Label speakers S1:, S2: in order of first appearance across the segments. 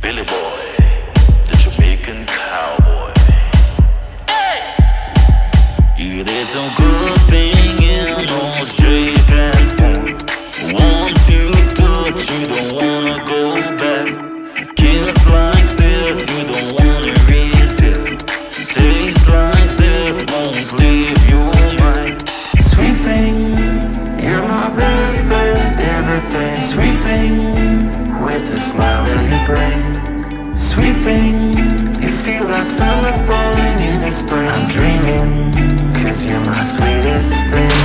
S1: Billyboy The Jamaican Cowboy. It is a good thing in those Jamaican form. Once you touch, you don't wanna go back. Kiss like this, you don't wanna resist. Taste like this won't leave your mind.
S2: Sweet thing, you're my very first everything. Sweet thing, with the smile that you bring. Sweet thing, you feel like summer falling in the spring. I'm dreaming, 'cause you're my sweetest thing.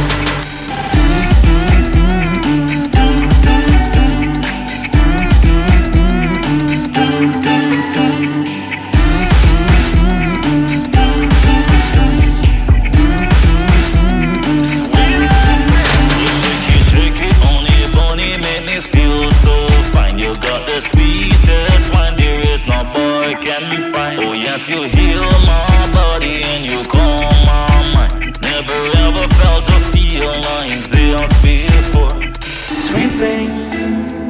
S1: Oh yes, you heal my body and you calm my mind. Never ever felt a feel like this before.
S2: Sweet thing,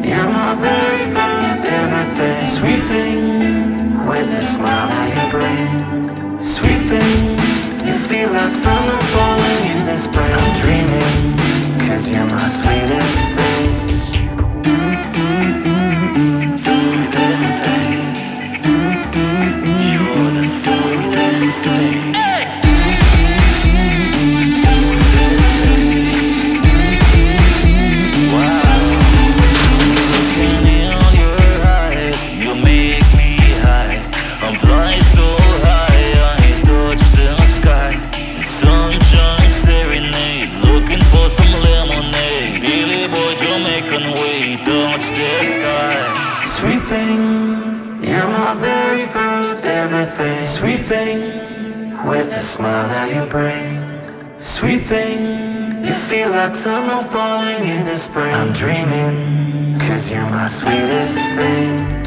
S2: you're my very first everything. Sweet thing, with the smile that you bring. Sweet thing, you feel like summer falling in the spring. I'm dreaming, 'cause you're my sweetest thing. Sweetest thing. You're the sweetest thing. Sweet thing, you're my very first everything. Sweet thing, with the smile that you bring. Sweet thing, you feel like summer falling in the spring. I'm dreaming, 'cause you're my sweetest thing.